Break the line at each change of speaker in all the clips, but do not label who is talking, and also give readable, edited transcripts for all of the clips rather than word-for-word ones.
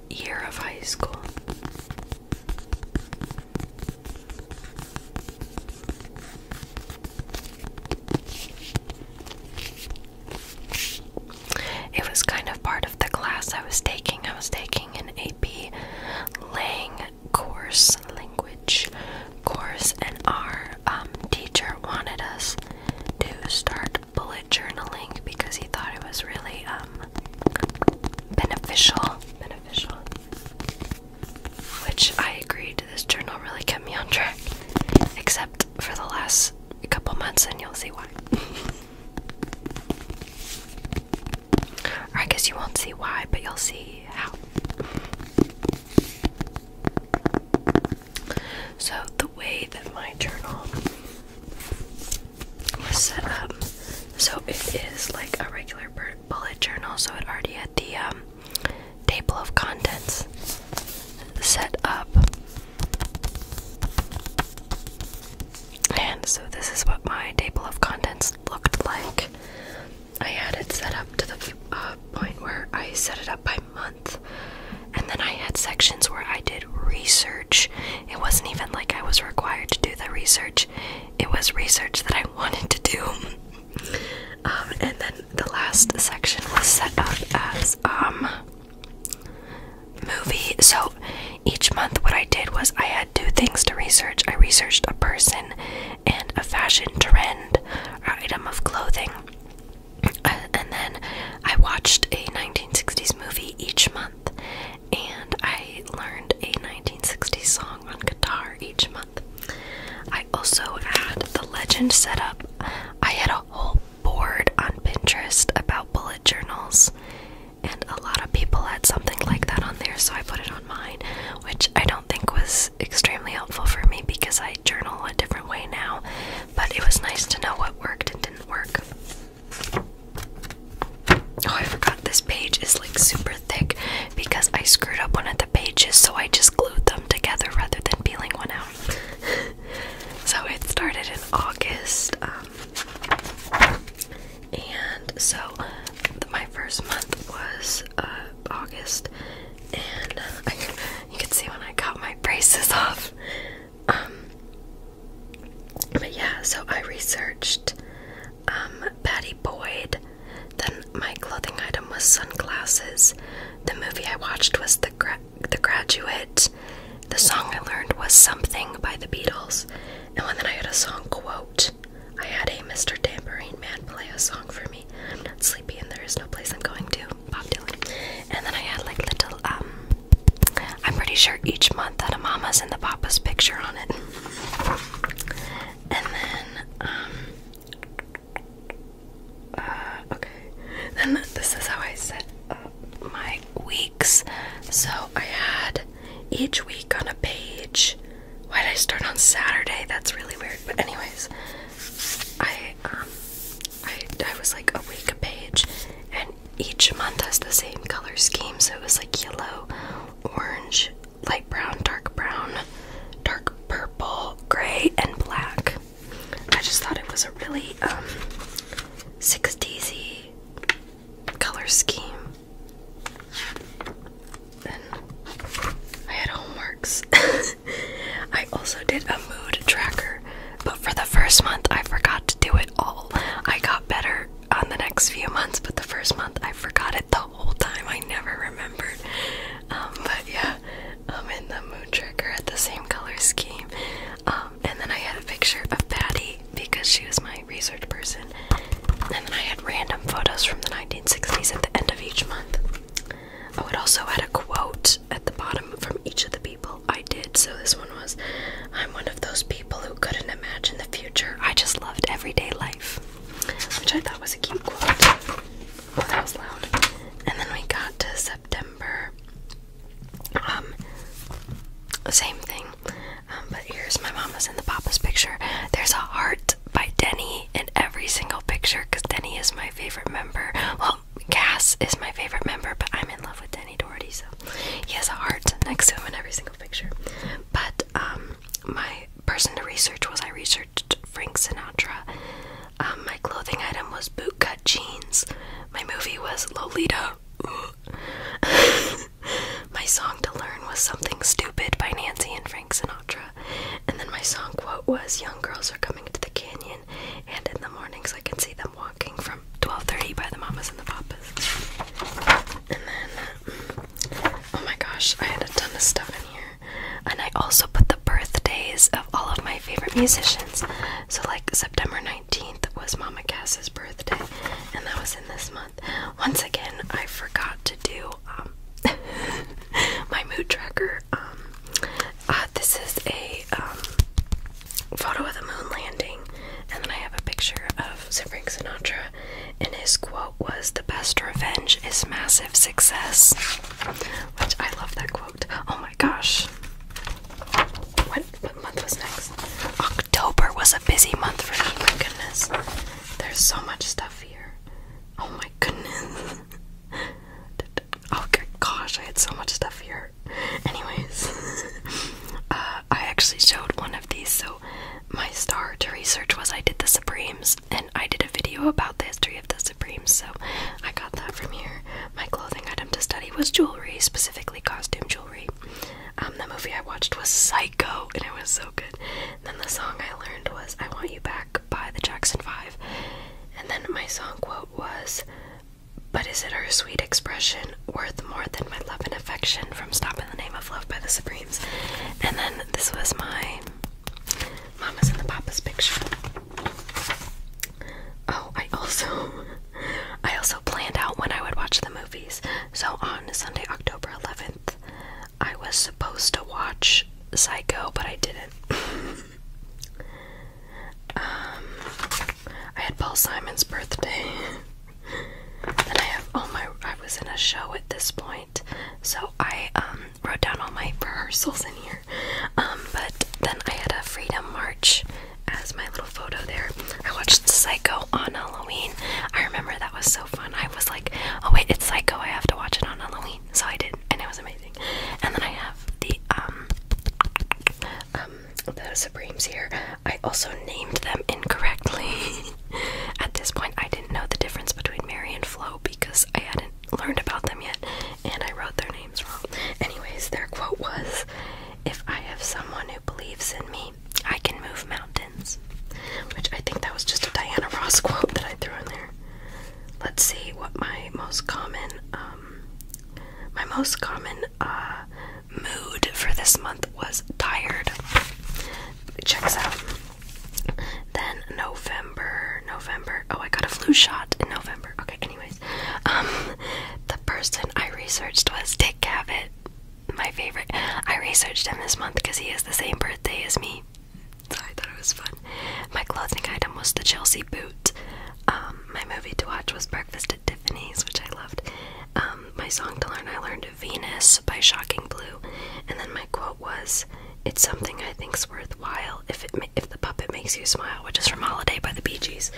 year of high school. It was kind of part of the class I was taking. I was taking an AP Lang course, language course, and our teacher wanted us to start bullet journaling because he thought it was really beneficial, which I agreed. This journal really kept me on track, except for the last couple months, and you'll see why. Or I guess you won't see why, but you'll see how. So the way that my journal was set up, so it is like a regular bullet journal, so it already had the table of contents set up. And so this is what my table of contents looked like. I had it set up to the point where I set it up by month, and then I had sections where I did research. It wasn't even like I was required to do the research, it was research that I wanted to do. And then the last section was set up as movie. So each month what I did was I had two things to research. I researched a person and a fashion trend or item of clothing. And then I watched a 1960s movie each month, and I learned a 1960s song on guitar each month. I also had the legend set up. I had a whole board on Pinterest about bullet journals, and a lot of people had something like that on there, so I put it on mine, which I don't think was extremely helpful for me because I journal a different way now, but it was nice to know what worked and didn't work. Oh, I forgot this page is like super thick because I screwed up one of the pages, so I just glued them together rather than peeling one out. So it started in August, and so my first month was August, and you can see when I got my braces off. But yeah, so I researched Patty Boyd. Then my clothing item was sunglasses. The movie I watched was The Graduate. The song I learned was Something by the Beatles. And then I had a song quote. I had a Mr. Tambourine Man play a song for me. I'm not sleepy and there is no place I'm going to. Bob Dylan. And then I had like little, I'm pretty sure each month had a Mama's and the Papa's picture on it. And then, okay. Then this is how I set up my weeks. So I had each week on a page. Why did I start on Saturday? That's really weird. But anyways, I was like a week a page, and each month has the same color scheme. So it was like yellow, orange, light brown, dark purple, gray, and black. I just thought it was a really 60s-y color scheme. Then I had homeworks. I also did a mood tracker, but for the first month I forgot to do it all. I got better on the next few months, but the first month I forgot it the whole time. I never remembered. But yeah, in the mood tracker had the same color scheme. And then I had a picture of Patty because she was my research person. And then I had random photos from the 1960s at the end of each month. Oh, it also had a quote at the bottom from each of the people I did. So this one was, I'm one of those people who couldn't imagine the future. I just loved everyday life. Which I thought was a cute quote. Oh, that was loud. And then we got to September. Same thing. But here's my Mama's and the Papa's picture. There's a heart by Denny in every single picture because Denny is my favorite member. Well, Cass is my favorite member, but I'm in love with Denny Doherty, so he has a heart next to him in every single picture. But my person to research was I researched Frank Sinatra. My clothing item was bootcut jeans. My movie was Lolita. My song was Something Stupid by Nancy and Frank Sinatra. And then my song quote was, young girls are coming to the canyon, and in the mornings I can see them walking, from 12:30 by the Mamas and the Papas. And then, oh my gosh, I had a ton of stuff in here. And I also put the birthdays of all of my favorite musicians. So like September 19th was Mama Cass's birthday, and that was in this month. Once again, I forgot to do my mood tracker. This is a photo of the moon landing, and then I have a picture of Sir Frank Sinatra, and his quote was, "The best revenge is massive success," which I love that quote. Oh my gosh. What month was next? October was a busy month for me, my goodness. There's so much stuff here. Oh my goodness. Oh gosh, I had so much stuff here. Anyways, I actually showed one of these, so my star to research was I did the Supremes, and I did a video about the history of the Supremes, so I got that from here. My clothing item to study was jewelry, specifically costume jewelry. The movie I watched was Psycho, and it was so good. And then the song I learned was I Want You Back by the Jackson 5. And then my song quote was, "But is it her sweet expression worth more than my love and affection?" from Stop in the Name of Love by the Supremes. And then this was my Mamas and the Papas picture. Oh, I also planned out when I would watch the movies. So on Sunday, October 11th, I was supposed to watch Psycho, but I didn't. I had Paul Simon's birthday. And I was in a show at this point, so I wrote down all my rehearsals in here. But then I had a Freedom March as my little photo there. I watched Psycho on Halloween. I remember that was so fun. I was like, oh wait, it's Psycho, I have to watch it on Halloween. So I did, and it was amazing. And then I have the Supremes here. I also named them incorrectly. At this point, I didn't know the difference between Mary and Flo because I hadn't learned about them yet, and I wrote their names wrong. Anyways, their quote was, "If I have someone who believes in me, I can move mountains," which I think that was just a Diana Ross quote that I threw in there. Let's see what my most common mood for this month was tired. It checks out. Then November. Oh, I got a flu shot in November. Okay, anyways. The person I researched was Dick Cavett, my favorite. I researched him this month because he has the same birthday as me, so I thought it was fun. My clothing item was the Chelsea boot. My movie to watch was Breakfast at Tiffany's, which I loved. My song to learn, I learned Venus by Shocking Blue. And then my quote was, "It's something I think's worthwhile if the puppet makes you smile," which is from Holiday by the Bee Gees.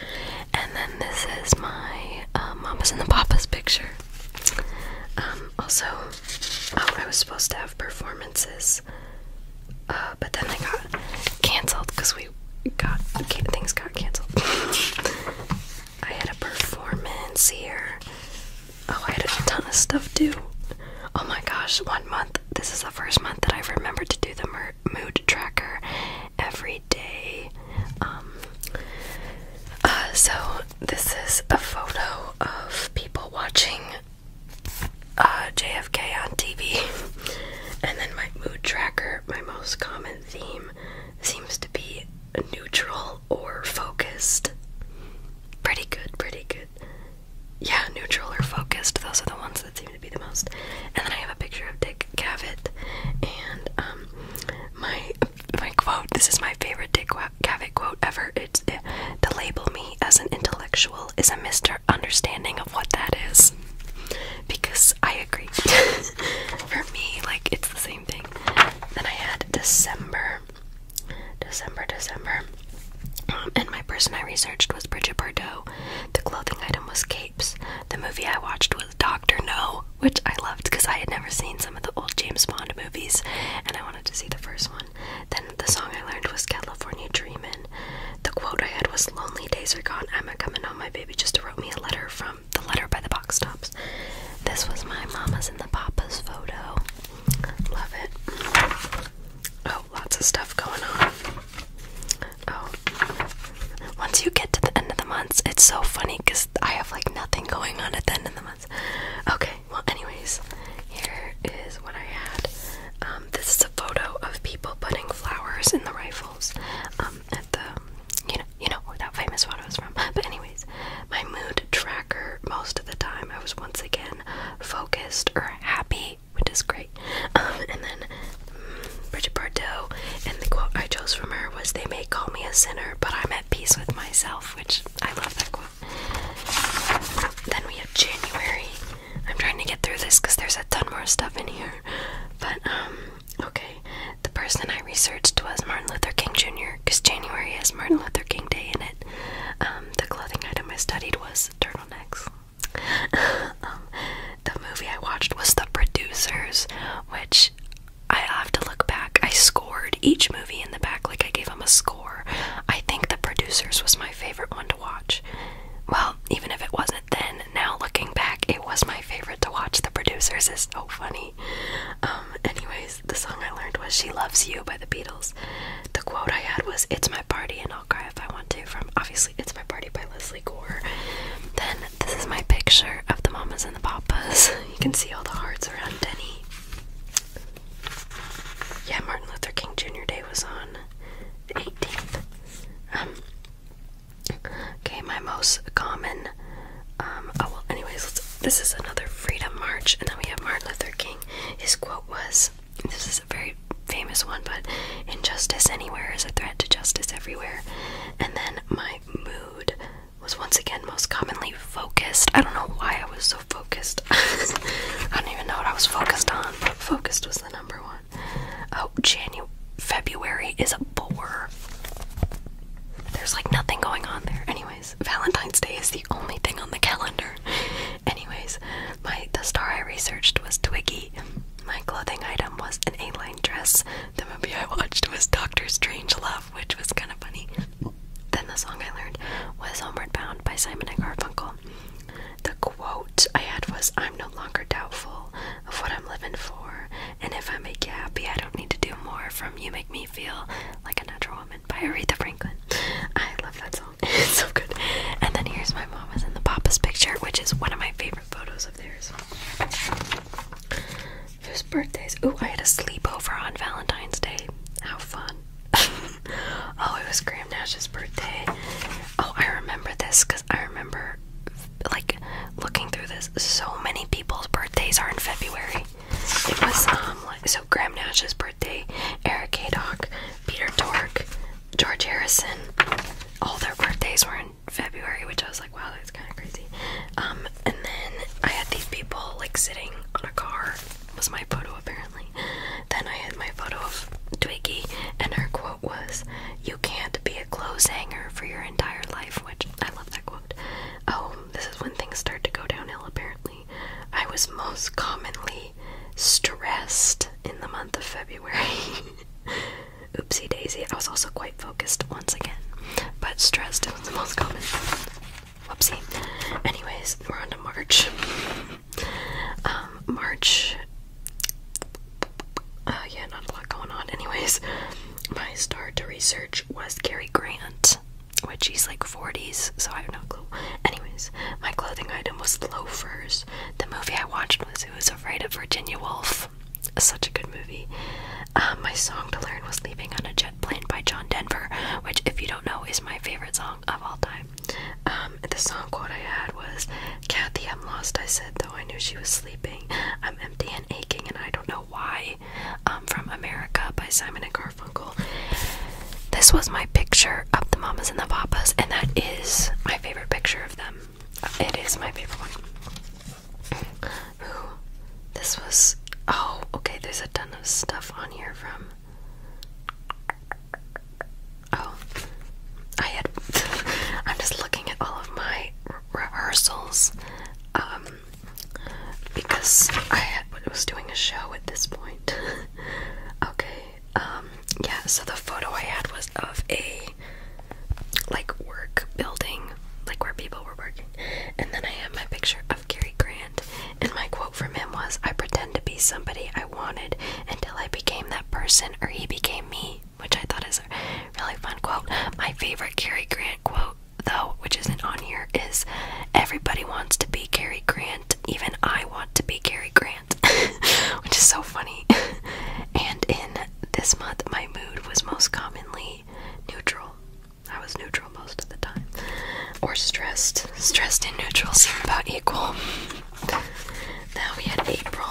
And then this is my Mamas and the Papas picture. Also, I was supposed to have performances, but then they got canceled because things got canceled. I had a performance here. Oh, I had a ton of stuff too. Oh my gosh, one month. This is the first month that I've remembered to do the mood tracker every day. So this is a photo of people watching JFK on TV. And then my mood tracker, my most common theme seems to be neutral or focused. Pretty good, pretty good. Yeah, neutral or focused, those are the ones that seem to be the most. And then I have a picture of Dick Cavett, and my quote, this is my favorite Dick Cavett quote ever. It's, "To label me as an intellectual is a misunderstanding of what that is." Because I agree. For me, like, it's the same thing. Then I had December. And my person I researched was Bridget Bardot. The clothing item was capes. The movie I watched was Dr. No, which I loved because I had never seen some of the old James Bond movies, and I wanted to see the first one. Then the song I learned was California Dreamin'. The quote I had was, "Lonely days are gone, I'm a coming home, my baby just wrote me a letter," from The Letter by the Box Tops. This was my Mamas and the Papas photo. Love it. of stuff going on. Oh, once you get to the end of the months, it's so funny because I have like nothing going on at the end of the month. Okay, well, anyways, here is what I had. This is a photo of people putting flowers in the rifles. At the, you know where that famous photo is from. But anyways, my mood tracker, most of the time, I was once again focused or happy, which is great. And then Bridget Bardot, and the quote I chose from her was, "They may call me a sinner, but I'm at peace with myself," which I love that quote. Then we have January. I'm trying to get through this because there's a ton more stuff in here. But, okay. The person I researched was Martin Luther King Jr. because January has Martin Luther King Day in it. The clothing item I studied was turtlenecks. The movie I watched was The Producers, which I have to look back. I scored each movie in the back, like I gave them a score. I think The Producers was my favorite one to watch. Well, even if it wasn't then, now looking back, it was my favorite to watch. The Producers is so funny. Anyways, the song I learned was She Loves You by the Beatles. The quote I had was, "It's my party and I'll cry if I want to," from, obviously, It's My Party by Leslie Gore. Then, this is my picture of the Mamas and the Papas. You can see all the hearts around Denny. Yeah, Martin Luther King Jr. Day was on the 18th. Okay, my most common, oh well, anyways, this is another Freedom March, and then we have Martin Luther King. His quote was, this is a very famous one, but "Injustice anywhere is a threat to justice everywhere." And then my mood was once again most commonly focused. I don't know why I was so focused. I don't even know what I was focused on, but focused was the number one. Oh, February is a bore. There's like nothing going on there. Anyways, Valentine's Day is the only thing on the calendar. Anyways, the star I researched was Twiggy. My clothing item was an A-line dress. The movie I watched was Doctor Strangelove, which was kind of funny. Then the song I learned was Homeward Bound by Simon & Garfunkel. The quote I had was, "I'm no longer doubtful of what I'm living for, and if I make you happy, I don't need to do more," from You Make Me Feel Like a Natural Woman by Aretha Franklin. I love that song. It's so good. And then here's my Mamas and the Papas picture, which is one of my favorite photos of theirs. Whose birthdays? Ooh, I had a sleepover on Valentine's Day. How fun. Oh, it was Graham Nash's birthday. Oh, I remember this because I remember, like, looking through this. So many people's birthdays are in February. It was, so Graham Nash's birthday, Eric Haydock, Peter Tork, George Harrison, all their birthdays were in February, which I was like, wow, that's kind of crazy. And then I had these people, like, sitting on a car, was my photo apparently. Then I had my photo of Twiggy, and her quote was, "You can't be a clothes hanger for your entire life," which I love that quote. Oh, this is when things start to go downhill apparently. I was most commonly stressed in the month of February. Oopsie daisy. I was also quite focused once again, but stressed was the most common. Whoopsie. Anyways, we're on to March. March. Yeah, not a lot going on. Anyways, my star to research was Cary Grant, which he's like 40s, so I have no clue. Anyways, my clothing item was loafers. The movie I watched was Who is Afraid of Virginia Woolf. Such a good movie. My song to learn was Leaving on a Jet Plane by John Denver, which, if you don't know, is my favorite song of all time. The song quote I had was, "Kathy, I'm lost, I said, though I knew she was sleeping. I'm empty and aching, and I don't know why," from America by Simon & Garfunkel. This was my picture of the Mamas and the Papas, and that is my favorite picture of them. It is my favorite one. Ooh, this was, oh, okay, there's a ton of stuff on here from, oh, I'm just looking at all of my rehearsals, because I was doing a show at this point. Okay, yeah, so the photo I had was of a or stressed. Stressed and neutral seem about equal. Then we had April.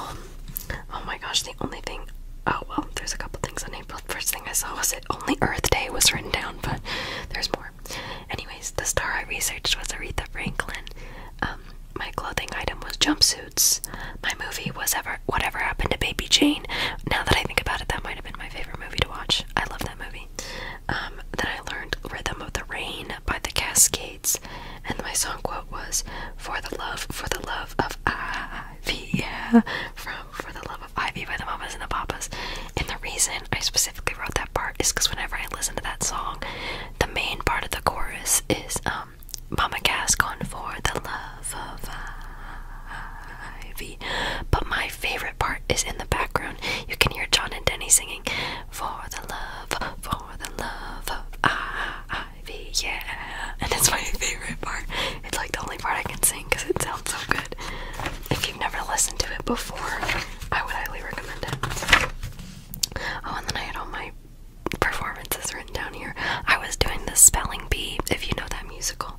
Oh my gosh, the only thing. Oh well, there's a couple things on April. The first thing I saw was it only Earth Day was written down, but there's more. Anyways, the star I researched was Aretha Franklin. My clothing item was jumpsuits. My movie was Whatever Happened to Baby Jane. Now that I think about it, that might have been my favorite movie to watch. I love that movie. Then I learned Rhythm of the Rain by the Cascades, and my song quote was for the love of Ivy, yeah, from For the Love of Ivy by the Mamas and the Papas. And the reason I specifically wrote that part is because whenever I listen to that song, the main part of the chorus is Mama Cass going for the love of Ivy. But my favorite part is in the background. You can hear John and Denny singing for the love of Ivy, yeah. And it's my favorite part. It's like the only part I can sing because it sounds so good. If you've never listened to it before, I would highly recommend it. Oh, and then I had all my performances written down here. I was doing the Spelling Bee, if you know that musical.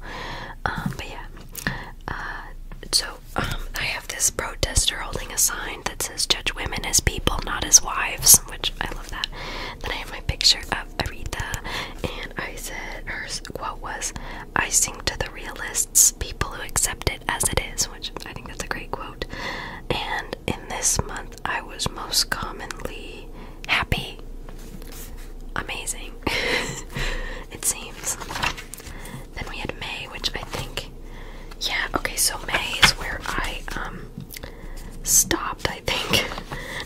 But yeah. I have this protester holding a sign that says judge women as people, not as wives, which I love that. Then I have my picture of Aretha, and I said, her quote was, I sing to the realists, people who accept it as it is, which I think that's a great quote. And in this month, I was most commonly happy. Amazing. It seems. Then we had May, which I think, yeah, okay, so May is where I stopped, I think.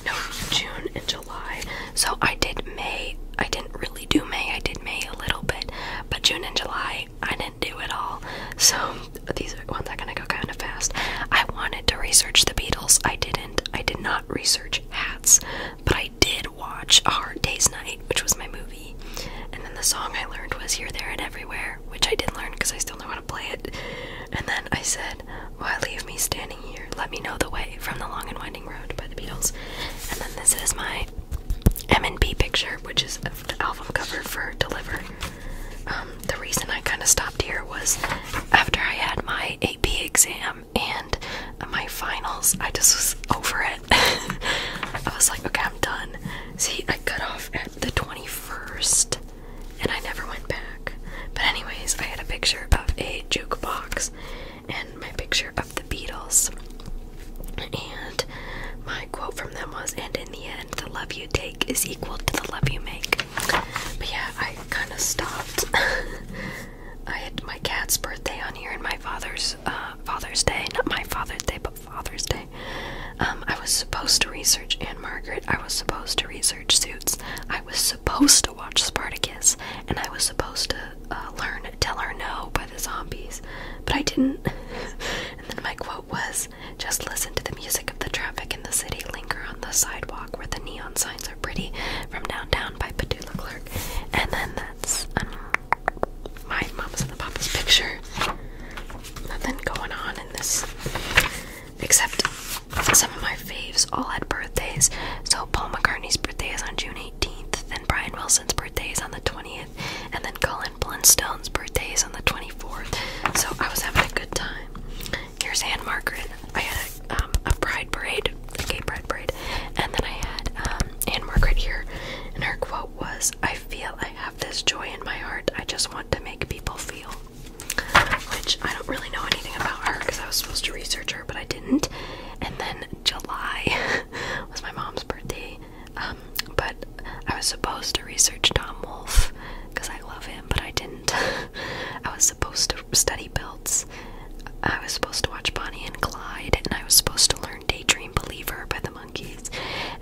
No, June and July. So I did May. I didn't really do May. I did May a little bit, but June and July I didn't do it all. So these are ones I'm gonna go kind of fast. I wanted to research the Beatles. I didn't. I did not research hats, but I did watch A Hard Day's Night, which was my movie. And then the song I learned was Here, There, and Everywhere, which I didn't learn because I still know how to play it. And then I said, why leave me standing here? Let me know the way from the long and winding road by the Beatles. And then this is my M&B picture, which is the album cover for Deliver. The reason I kind of stopped here was after I had my AP exam and my finals, I just was over it. I was like, okay, I'm done. See, I cut off at the 21st and I never went back. But anyways, I had a picture of a jukebox and my picture of the Beatles. And my quote from them was, and in the end, the love you take is equal to the love you make. But yeah, I kind of stopped. I had my cat's birthday on here and my Father's Day. Not my Father's Day, but Father's Day. I was supposed to research Anne Margaret. I was supposed to research Suits. I was supposed to watch Spartacus. And I was supposed to learn Tell Her No by the Zombies. But I didn't. And then my quote was, just listen to the music of the traffic in the city, linger on the sidewalk where the neon signs are pretty, from downtown by Petula Clark. And then that's my Mamas and the Papas picture. Nothing going on in this, except some of my faves all had birthdays. So Paul McCartney's birthday is on June 18th, then Brian Wilson's birthday is on the 20th, and then Colin Blunstone's birthday is on the 24th. So I was having a good time. Here's Anne Margaret. I had a pride parade, a gay pride parade, and then I had Anne Margaret here, and her quote was, I feel I have this joy in my heart, I just want to make people feel. Which I don't really know anything about her because I was supposed to research her, but I didn't. And then July was my mom's birthday, but I was supposed to research Tom Wolfe because I love him, but I didn't. I was supposed to study belts. I was supposed to watch Bonnie and Clyde, and I was supposed to learn Daydream Believer by the Monkees.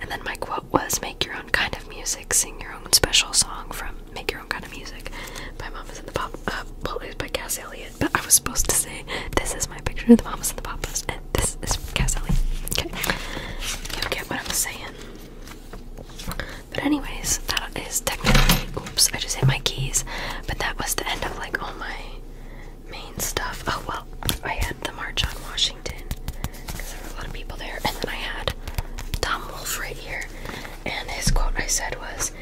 And then my quote was, make your own kind of music, sing your own special song from Make Your Own Kind of Music by Mamas and the Papas. Well, it was by Cass Elliot, but I was supposed to say, this is my picture of the Mamas and the Papas, and this is Cass Elliot. Okay, you get what I'm saying. But anyways, that is technically, oops, I just hit my keys, but that was the end of like all my main stuff. Oh well, I had the March on Washington because there were a lot of people there, and then I had Tom Wolfe right here, and his quote I said was,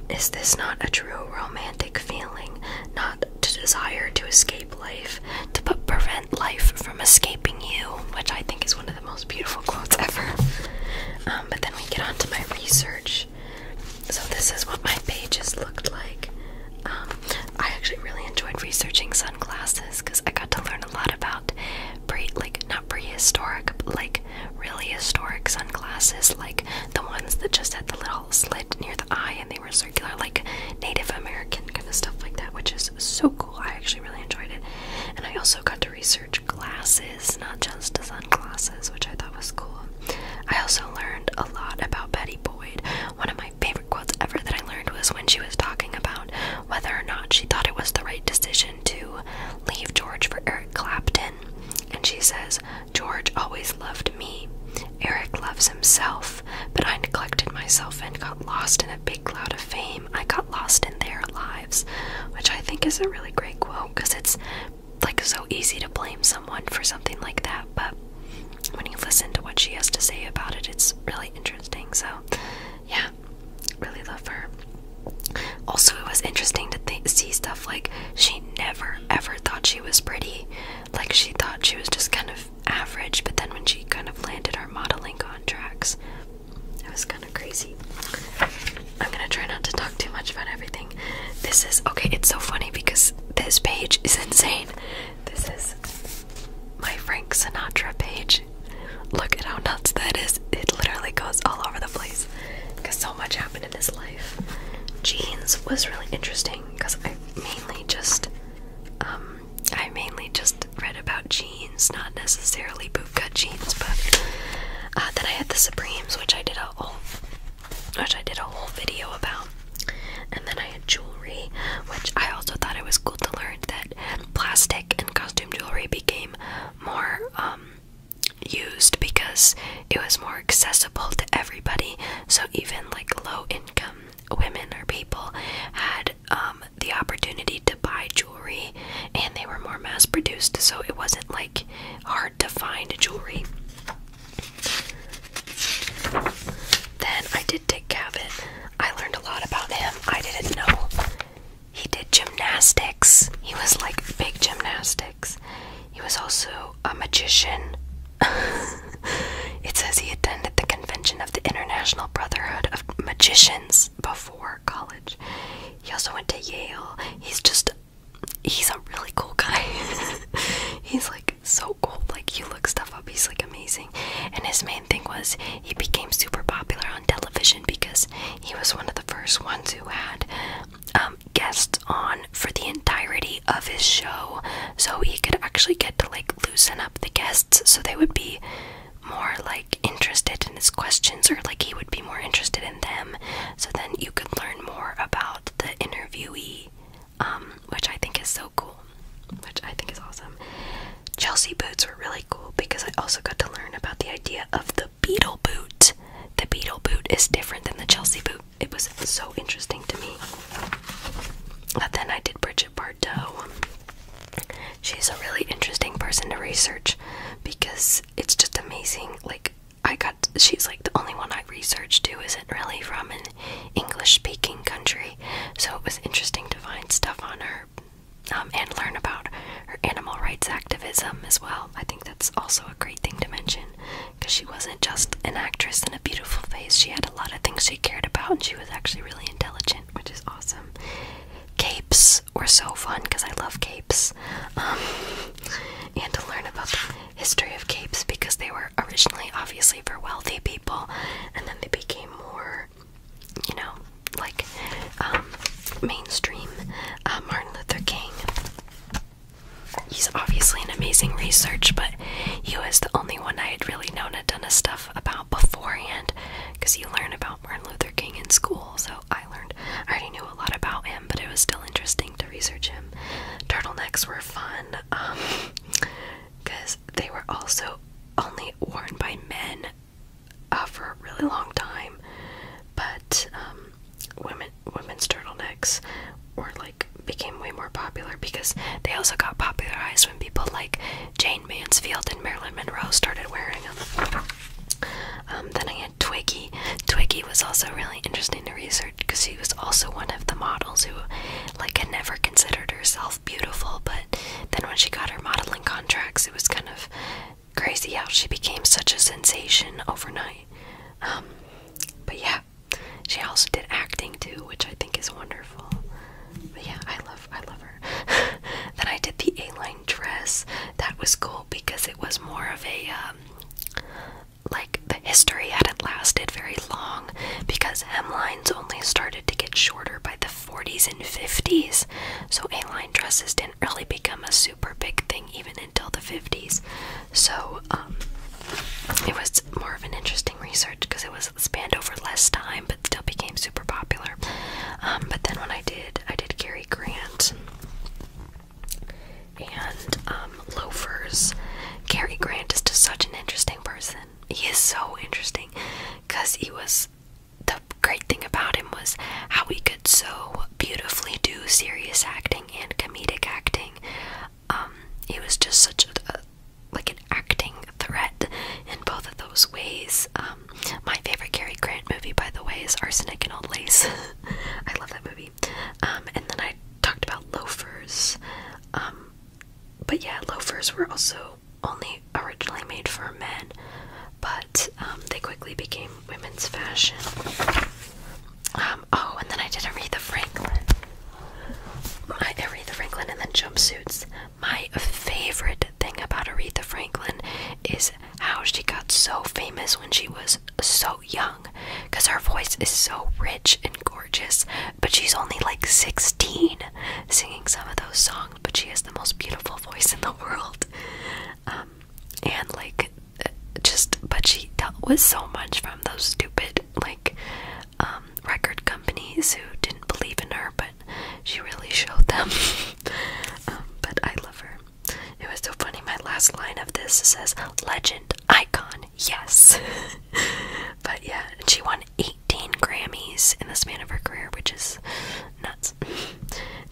is this not a true romantic feeling, not to desire to escape life, to prevent life from escaping you, which I think is one of the most beautiful quotes ever. But then we get on to my research. So this is what my pages looked like. I actually really enjoyed researching sunglasses because I got to learn a lot about not prehistoric, but like really historic sunglasses, like the ones that just had the little slit near the eye and they were circular, like Native American kind of stuff like that, which is so cool. I actually really enjoyed it. And I also got to research glasses, not just sunglasses, which I thought was cool. I also learned a lot about Betty Boyd. One of my favorite quotes ever that I learned was when she was talking about whether or not she thought it was the right decision to leave George for Eric Clapton. And she says, "George always loved me. Eric loves himself, but I neglected myself and got lost in a big cloud of fame. I got lost in their lives," which I think is a really great quote because it's like so easy to blame someone for something like that, but when you listen to what she has to say about it, it's really interesting. So yeah, really love her. Also, it was interesting to see stuff like she never ever thought she was pretty. Like she thought she was just kind of average, but then when she kind of landed her modeling contracts, it was kind of crazy. I'm gonna try not to talk too much about everything. This is, okay, it's so funny because this page is insane. This is my Frank Sinatra page. Look at how nuts that is. It literally goes all over the place because so much happened in his life. Jeans was really interesting because I mainly just read about jeans, not necessarily bootcut jeans, but then I had the Supremes, which I did a whole video about. And then I had jewelry, which I also thought it was cool to learn that plastic and costume jewelry became more used because it was more accessible to everybody. So even like low income women or people had the opportunity to buy jewelry, and they were more mass produced, so it wasn't like hard to find jewelry. Then I did Dick Cavett. I learned a lot about him. I didn't know he did gymnastics. He was like big gymnastics. He was also a magician. It says he attended the convention of the International Brotherhood of Magicians before college. He also went to Yale. He's a really cool guy. He's like so cool. Like, you look stuff up, he's like amazing. And his main thing was he became super popular on television because he was one of the first ones who had guests on for the entirety of his show, so he could actually get to like loosen up the guests so they would be more like interested in his questions, or like he would be more interested in them, so then you could learn more about the interviewee, which I think is so cool, which I think is awesome. Chelsea boots were really cool because I also got to learn about the idea of the Beatle boot. The Beatle boot is different than the Chelsea boot. It was so interesting to me. But then I did Bridget Bardot. She's a really interesting person to research because it's just amazing. Like, she's like the only one I researched who isn't really from an English-speaking country, so it was interesting to find stuff on her and learn about her animal rights activism as well. I think that's also a great thing to mention because she wasn't just an actress and a beautiful face. She had a lot of things she cared about, and she was actually really intelligent, which is awesome. Capes were so fun because I love capes, and to learn about the history of capes because they were originally obviously for wealthy people, and then they became more, you know, like mainstream. Martin Luther King, he's obviously an amazing research, but he was the only one I had really known a ton of stuff about beforehand, because you learn about Martin Luther King in school, so I already knew a lot about him, but it was still interesting to research him. Turtlenecks were fun, because they were also only worn by men for a really long time, but women's turtlenecks were became way more popular because they also got popularized when people like Jane Mansfield and Marilyn Monroe started wearing them. Then I had Twiggy. Twiggy Spooky was also really interesting to research because she was also one of the models who, like, had never considered herself beautiful, but then when she got her modeling contracts, it was kind of crazy how she became such a sensation overnight. But yeah, she also did acting too, which I think is wonderful. But yeah, I love her. Then I did the A-line dress. That was cool because it was more of a like, the history hadn't lasted very long because hemlines only started to get shorter by the 40s and 50s. So A-line dresses didn't really become a super big thing even until the 50s. So it was more of an interesting research because it was spanned over less time but still became super popular. But then when I did Cary Grant and loafers. Cary Grant is just such an interesting person. He is so interesting because the great thing about him was how he could so beautifully do serious acting and comedic acting. He was just such like an acting threat in both of those ways. My favorite Cary Grant movie, by the way, is Arsenic and Old Lace. I love that movie. And then I talked about loafers. But yeah, loafers were also only originally made for men, but they quickly became women's fashion. Oh, and then I did Aretha Franklin. Aretha Franklin and then jumpsuits. My favorite thing about Aretha Franklin is how she got so famous when she was so young, because her voice is so rich and gorgeous, but she's only like 16 singing some of those songs, but she has the most beautiful voice in the world. And like, but she dealt with so much from those stupid, like, record companies who didn't believe in her, but she really showed them. But I love her. It was so funny. My last line of this says, legend, icon, yes. But yeah, she won 18 Grammys in the span of her career, which is nuts.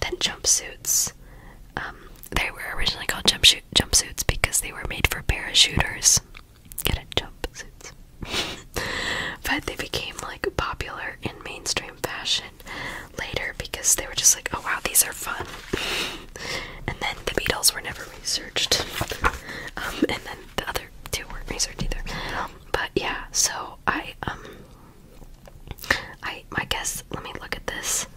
Then jumpsuits. They were originally called jumpsuits because they were made for parachuters. Get it? Jumpsuits. But they became like popular in mainstream fashion later because they were just like, oh wow, these are fun. And then the Beatles were never researched. And then the other two weren't researched either. But yeah, so I guess, let me look at this.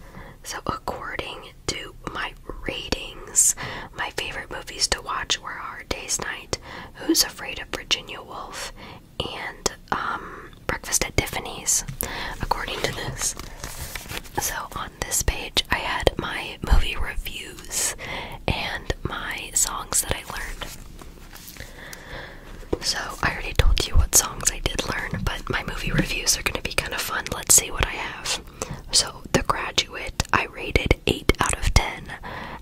So according to my ratings, my favorite movies to watch were Hard Day's Night, Who's Afraid of Virginia Woolf, and Breakfast at Tiffany's, according to this. So on this page, I had my movie reviews and my songs that I learned. So I already told you what songs I did learn, but my movie reviews are going to be kind of fun. Let's see what I have. So The Graduate, I rated 8 out of 10.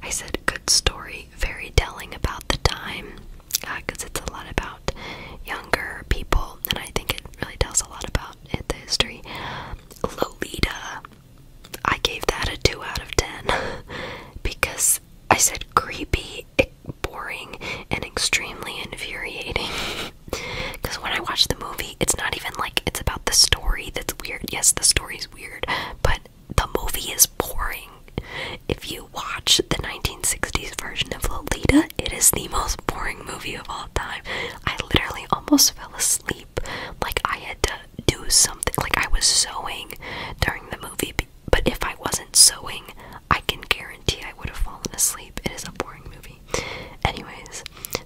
I said good story, very telling about the time, because it's a lot about younger people, and I think it really tells a lot about the history. Lolita, I gave that a 2 out of 10, because I said creepy, boring, and extremely infuriating. Because when I watch the movie, it's not even like it's about the story that's weird. Yes, the story's weird, but the movie is boring. If you watch the 1960s version of Lolita, it is the most boring movie of all time. I literally almost fell asleep. Like, I had to do something. Like, I was sewing during the movie, but if I wasn't sewing, I can guarantee I would have fallen asleep. It is a boring movie. Anyways,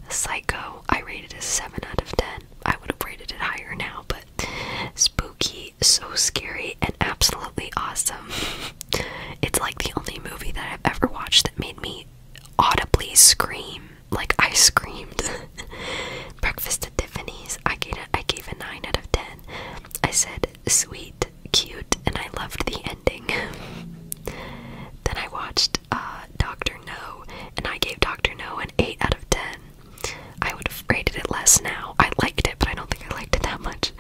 Psycho, I rated a 7 out of 10. I would have rated it higher now, but spooky, so scary, and absolutely awesome. It's like the only movie that I've ever watched that made me audibly scream. Like, I screamed. Breakfast at Tiffany's, I gave a 9 out of 10. I said sweet, cute, and I loved the ending. Then I watched Dr. No, and I gave Dr. No an 8 out of 10. I would have rated it less now. I liked it, but I don't think I liked it that much.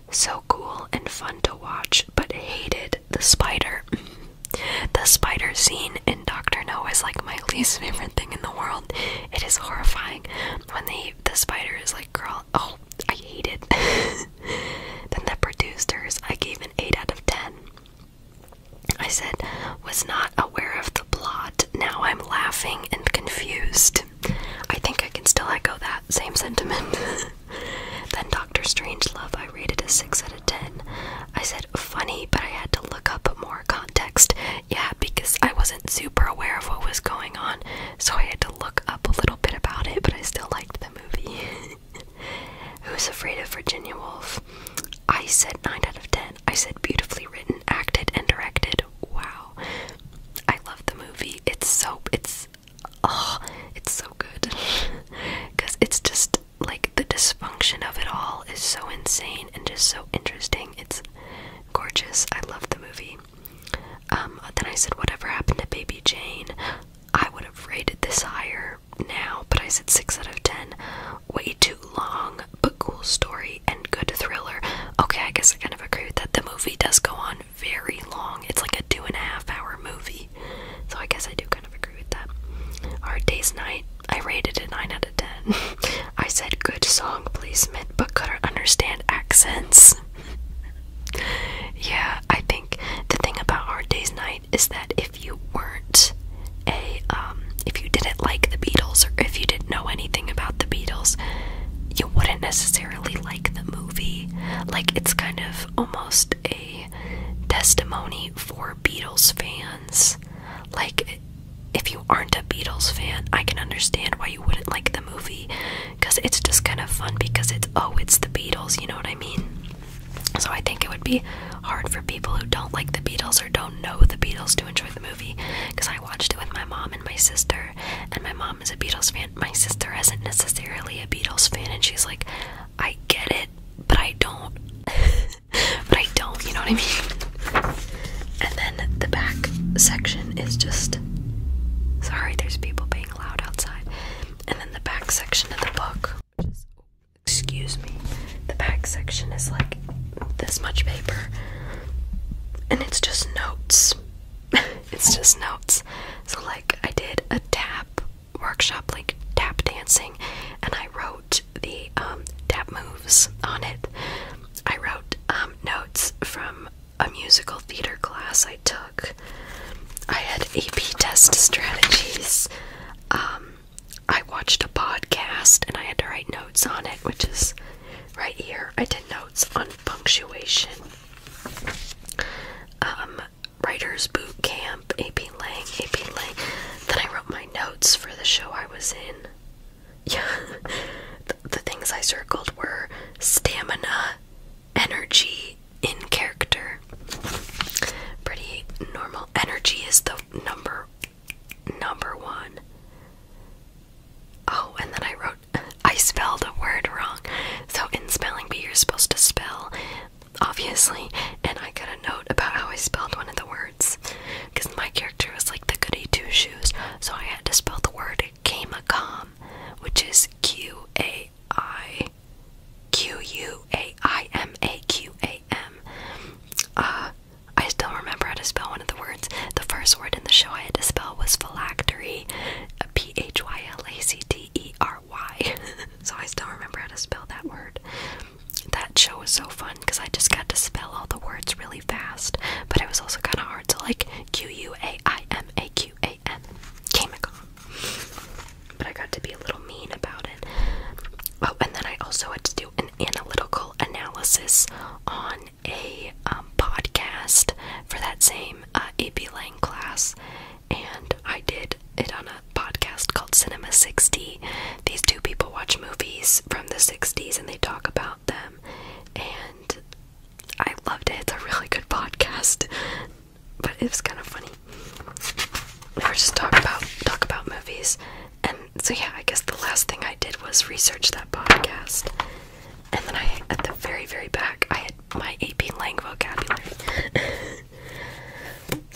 So cool and fun to watch, but hated the spider. The spider scene in Dr. No is like my least favorite thing in the world. It is horrifying when the spider is like, girl, oh, I hate it. Then the producers, I gave an 8 out of said, was not aware of the plot. Now I'm laughing and confused. I think I can still echo that same sentiment. Then Doctor Strangelove, I rated a 6 out of 10. I said, funny, but I had to look up more context. Yeah, because I wasn't super aware of what was going on, so I had to look up a little bit about it, but I still liked the movie. Who's Afraid of Virginia Woolf? I said 9 out of 10. I said beautifully written, acted, and directed. Wow. I love the movie. It's so good. Because it's just, like, the dysfunction of it all is so insane and just so interesting. It's gorgeous. I love the movie. Then I said, whatever happened to Baby Jane? I would have rated this higher now, but I said 6 out of 10. Way too long, but cool story and good thriller. Okay, I guess I kind of agree with that. The movie does go on very long. It's like a 2.5 hour movie. So I guess I do kind of agree with that. Hard Day's Night, I rated it 9 out of 10. I said good song placement, but couldn't understand accents. Yeah, I think the thing about Hard Day's Night is that if you weren't if you didn't like the Beatles, or if you didn't know anything about the Beatles, you wouldn't necessarily like the movie. Like, it's kind of almost a testimony for Beatles fans. Like, if you aren't a Beatles fan, I can understand why you wouldn't like the movie, because it's just kind of fun because it's the Beatles, you know what I mean? So I think it would be hard for people who don't like the Beatles or don't know the Beatles to enjoy the movie, because I watched it with my mom and my sister, and my mom is a Beatles fan. My sister isn't necessarily a Beatles fan, and she's like, I get it, but I don't. But I don't, you know what I mean? And then the back section is just... Sorry, there's people being loud outside. And then the back section of the book, which is... Excuse me. The back section is like this much paper, and it's just notes. It's just notes. So, like, I did a tap workshop, like tap dancing, and I wrote the tap moves on it. I wrote notes from a musical theater class I took. I had AP test strategies. I watched a podcast and I had to write notes on it, which is right here. I did notes on punctuation. Writer's boot camp, AP Lang. Then I wrote my notes for the show I was in. Yeah, the things I circled were stamina, energy, in character. Pretty normal. Energy is the number one. Oh, and then I wrote, I spelled a word wrong. So in spelling bee, you're supposed to spell, obviously, and I got a note about how I spelled one of the words, because my character was like the goody two-shoes, so I had to spell the word Kamacom, which is Q-A-I-Q-U-A-I-M-A-Q-A-M. I still remember how to spell one of the words. The first word in the show I had to spell was phylactery, P-H-Y-L-A-C-T-E-R-Y. So I still remember how to spell that word. That show was so fun because I just got to spell all the words really fast, but it was also kind of hard to, like, Q-U-A-I-M-A-Q-A-N, Kamacom. But I got to be a little mean about it. Oh, and then I also had to do an analytical analysis on a podcast for that same AP Lang class, and I did it on a podcast called Cinema 60. These two people watch movies from the 60s and they talk about them, and I loved it. It's a really good podcast, but it was kind of funny. They were just talk about movies, and so yeah, I guess the last thing I did was research that podcast, and then at the very, very back, I had my AP Lang vocabulary.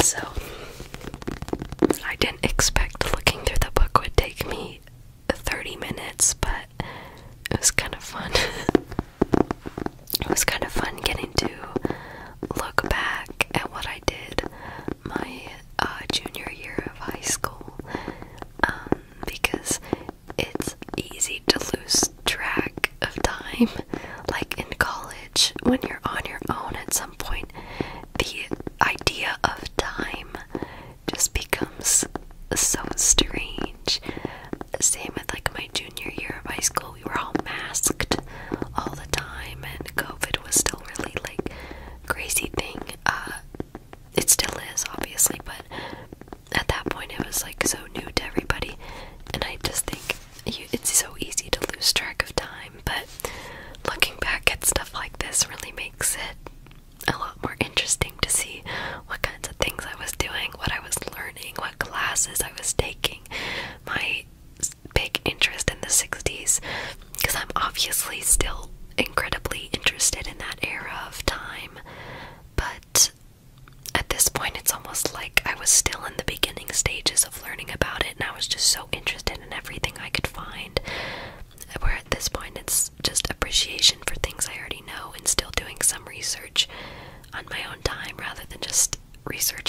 So I didn't expect looking through the book would take me 30 minutes, but it was kind of fun. It was kind of fun getting to look back at what I did my junior year of high school, because it's easy to lose track of time. Like in college, when you're on your own, at some point it's almost like I was still in the beginning stages of learning about it, and I was just so interested in everything I could find. Where at this point it's just appreciation for things I already know and still doing some research on my own time rather than just researching